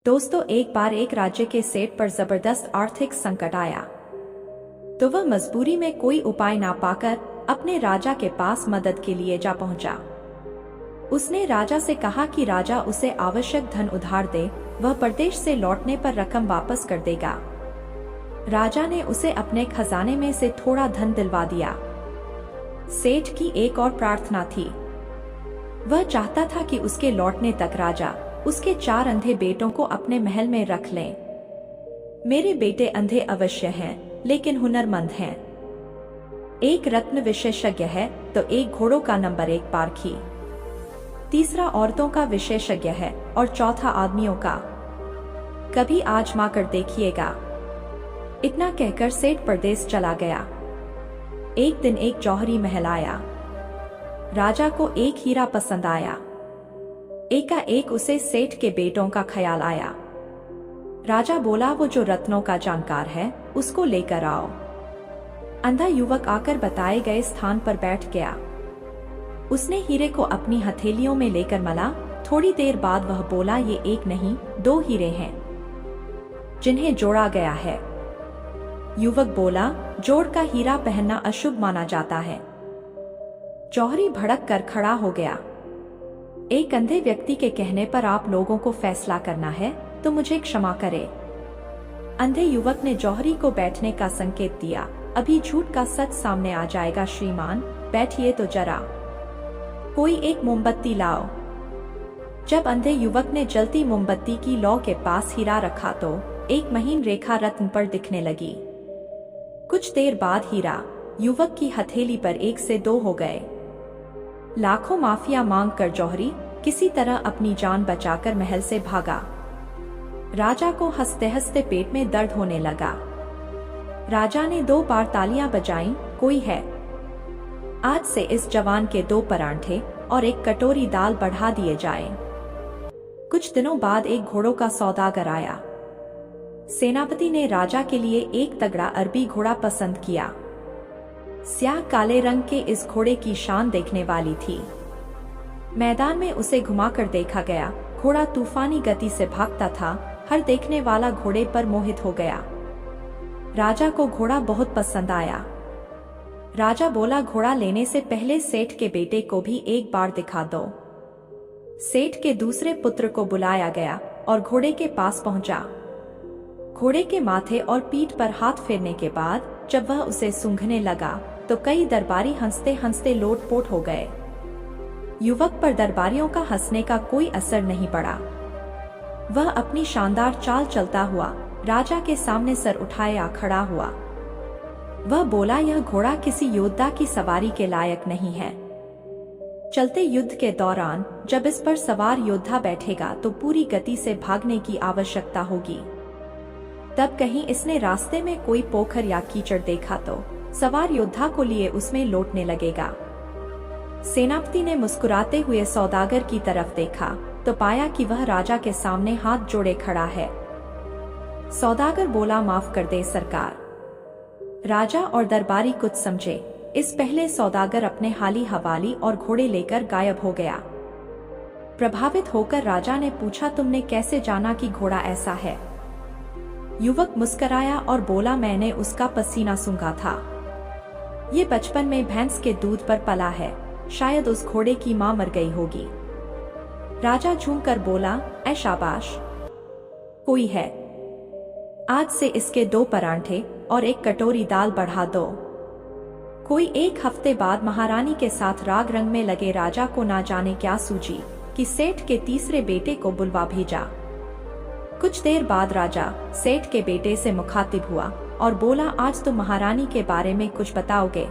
दोस्तों, एक बार एक राज्य के सेठ पर जबरदस्त आर्थिक संकट आया, तो वह मजबूरी में कोई उपाय ना पाकर अपने राजा के पास मदद के लिए जा पहुंचा। उसने राजा से कहा कि राजा उसे आवश्यक धन उधार दे, वह परदेश से लौटने पर रकम वापस कर देगा। राजा ने उसे अपने खजाने में से थोड़ा धन दिलवा दिया। सेठ की एक और प्रार्थना थी। वह चाहता था कि उसके लौटने तक राजा उसके 4 अंधे बेटों को अपने महल में रख लें। मेरे बेटे अंधे अवश्य हैं, लेकिन हुनरमंद हैं। एक रत्न विशेषज्ञ है तो एक घोड़ों का नंबर 1 पारखी, तीसरा औरतों का विशेषज्ञ है और चौथा आदमियों का। कभी आजमा कर देखिएगा। इतना कहकर सेठ परदेश चला गया। एक दिन एक जौहरी महल आया। राजा को एक हीरा पसंद आया। एकाएक उसे सेठ के बेटों का ख्याल आया। राजा बोला, वो जो रत्नों का जानकार है उसको लेकर आओ। अंधा युवक आकर बताए गए स्थान पर बैठ गया। उसने हीरे को अपनी हथेलियों में लेकर मला। थोड़ी देर बाद वह बोला, ये एक नहीं 2 हीरे हैं जिन्हें जोड़ा गया है। युवक बोला, जोड़ का हीरा पहनना अशुभ माना जाता है। जौहरी भड़क कर खड़ा हो गया। एक अंधे व्यक्ति के कहने पर आप लोगों को फैसला करना है तो मुझे क्षमा करे। अंधे युवक ने जौहरी को बैठने का संकेत दिया। अभी झूठ का सच सामने आ जाएगा श्रीमान, बैठिए तो जरा। कोई एक मोमबत्ती लाओ। जब अंधे युवक ने जलती मोमबत्ती की लौ के पास हीरा रखा तो एक महीन रेखा रत्न पर दिखने लगी। कुछ देर बाद हीरा युवक की हथेली पर 1 से 2 हो गए। लाखों माफिया मांग कर जौहरी किसी तरह अपनी जान बचाकर महल से भागा। राजा को हंसते हंसते पेट में दर्द होने लगा। राजा ने 2 बार तालियां बजाईं। कोई है? आज से इस जवान के 2 परांठे और 1 कटोरी दाल बढ़ा दिए जाएं। कुछ दिनों बाद एक घोड़ों का सौदागर आया। सेनापति ने राजा के लिए एक तगड़ा अरबी घोड़ा पसंद किया। स्याह काले रंग के इस घोड़े की शान देखने वाली थी। मैदान में उसे घुमाकर देखा गया। घोड़ा तूफानी गति से भागता था। हर देखने वाला घोड़े पर मोहित हो गया। राजा को घोड़ा बहुत पसंद आया। राजा बोला, घोड़ा लेने से पहले सेठ के बेटे को भी एक बार दिखा दो। सेठ के दूसरे पुत्र को बुलाया गया और घोड़े के पास पहुंचा। घोड़े के माथे और पीठ पर हाथ फेरने के बाद जब वह उसे सूंघने लगा तो कई दरबारी हंसते हंसते लोटपोट हो गए। युवक पर दरबारियों का हंसने का कोई असर नहीं पड़ा। वह अपनी शानदार चाल चलता हुआ राजा के सामने सर उठाए आ खड़ा हुआ। वह बोला, यह घोड़ा किसी योद्धा की सवारी के लायक नहीं है। चलते युद्ध के दौरान जब इस पर सवार योद्धा बैठेगा तो पूरी गति से भागने की आवश्यकता होगी। तब कहीं इसने रास्ते में कोई पोखर या कीचड़ देखा तो सवार योद्धा को लिए उसमें लौटने लगेगा। सेनापति ने मुस्कुराते हुए सौदागर की तरफ देखा तो पाया कि वह राजा के सामने हाथ जोड़े खड़ा है। सौदागर बोला, माफ कर दे सरकार। राजा और दरबारी कुछ समझे। इस पहले सौदागर अपने हाली हवाली और घोड़े लेकर गायब हो गया। प्रभावित होकर राजा ने पूछा, तुमने कैसे जाना कि घोड़ा ऐसा है? युवक मुस्कराया और बोला, मैंने उसका पसीना सूंघा था। ये बचपन में भैंस के दूध पर पला है। शायद उस घोड़े की मां मर गई होगी। राजा झूमकर बोला, ऐ शाबाश, कोई है? आज से इसके 2 परांठे और 1 कटोरी दाल बढ़ा दो। कोई 1 हफ्ते बाद महारानी के साथ राग रंग में लगे राजा को ना जाने क्या सूझी कि सेठ के तीसरे बेटे को बुलवा भेजा। कुछ देर बाद राजा सेठ के बेटे से मुखातिब हुआ और बोला, आज तो महारानी के बारे में कुछ बताओगे?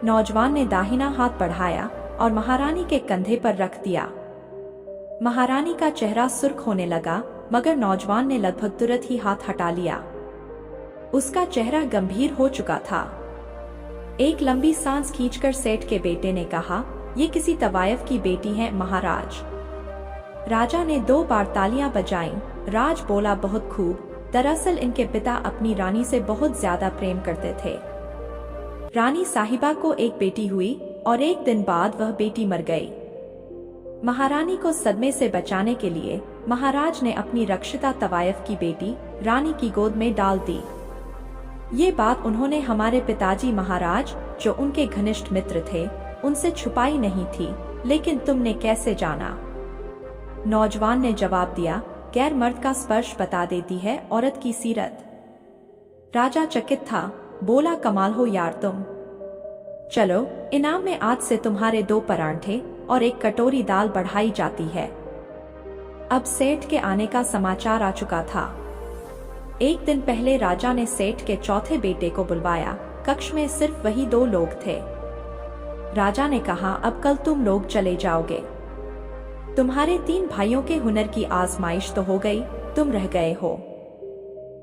नौजवान ने दाहिना हाथ बढ़ाया और महारानी के कंधे पर रख दिया। महारानी का चेहरा सुर्ख होने लगा, मगर नौजवान ने लगभग तुरंत ही हाथ हटा लिया। उसका चेहरा गंभीर हो चुका था। एक लंबी सांस खींचकर सेठ के बेटे ने कहा, ये किसी तवायफ की बेटी है महाराज। राजा ने 2 बार तालियां बजाईं। राज बोला, बहुत खूब। दरअसल इनके पिता अपनी रानी से बहुत ज्यादा प्रेम करते थे। रानी साहिबा को एक बेटी हुई और एक दिन बाद वह बेटी मर गई। महारानी को सदमे से बचाने के लिए महाराज ने अपनी रक्षिता तवायफ की बेटी रानी की गोद में डाल दी। ये बात उन्होंने हमारे पिताजी महाराज, जो उनके घनिष्ठ मित्र थे, उनसे छुपाई नहीं थी, लेकिन तुमने कैसे जाना? नौजवान ने जवाब दिया, गैर मर्द का स्पर्श बता देती है औरत की सीरत। राजा चकित था, बोला, कमाल हो यार तुम। चलो, इनाम में आज से तुम्हारे 2 परांठे और 1 कटोरी दाल बढ़ाई जाती है। अब सेठ के आने का समाचार आ चुका था। एक दिन पहले राजा ने सेठ के चौथे बेटे को बुलवाया। कक्ष में सिर्फ वही 2 लोग थे। राजा ने कहा, अब कल तुम लोग चले जाओगे। तुम्हारे 3 भाइयों के हुनर की आजमाइश तो हो गई, तुम रह गए हो।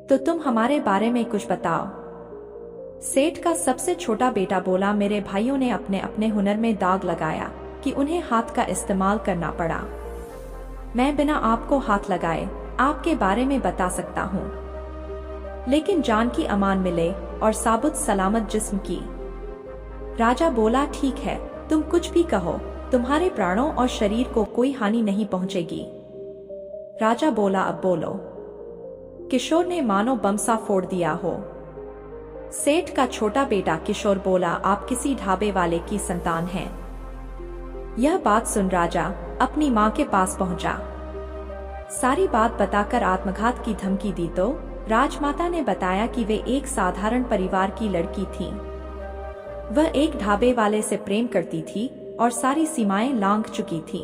तो तुम हमारे बारे में कुछ बताओ। सेठ का सबसे छोटा बेटा बोला, मेरे भाइयों ने अपने अपने हुनर में दाग लगाया कि उन्हें हाथ का इस्तेमाल करना पड़ा। मैं बिना आपको हाथ लगाए आपके बारे में बता सकता हूँ, लेकिन जान की अमान मिले और साबुत सलामत जिस्म की। राजा बोला, ठीक है, तुम कुछ भी कहो, तुम्हारे प्राणों और शरीर को कोई हानि नहीं पहुंचेगी। राजा बोला, अब बोलो। किशोर ने मानो बम सा फोड़ दिया हो। सेठ का छोटा बेटा किशोर बोला, आप किसी ढाबे वाले की संतान हैं। यह बात सुन राजा अपनी माँ के पास पहुंचा। सारी बात बताकर आत्मघात की धमकी दी तो राजमाता ने बताया कि वे एक साधारण परिवार की लड़की थी। वह एक ढाबे वाले से प्रेम करती थी और सारी सीमाएं लांघ चुकी थी।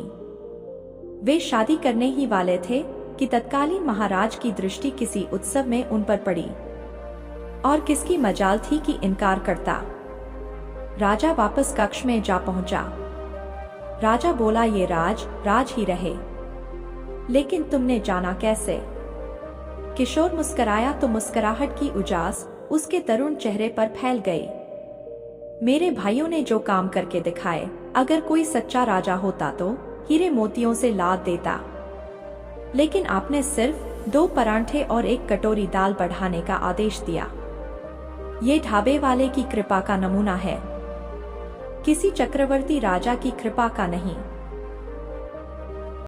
वे शादी करने ही वाले थे कि तत्कालीन महाराज की दृष्टि किसी उत्सव में उन पर पड़ी, और किसकी मजाल थी कि इनकार करता। राजा वापस कक्ष में जा पहुंचा। राजा बोला, ये राज ही रहे, लेकिन तुमने जाना कैसे? किशोर मुस्कराया तो मुस्कुराहट की उजास उसके तरुण चेहरे पर फैल गई। मेरे भाइयों ने जो काम करके दिखाए, अगर कोई सच्चा राजा होता तो हीरे मोतियों से लाद देता, लेकिन आपने सिर्फ 2 परांठे और 1 कटोरी दाल बढ़ाने का आदेश दिया। ये ढाबे वाले की कृपा का नमूना है, किसी चक्रवर्ती राजा की कृपा का नहीं।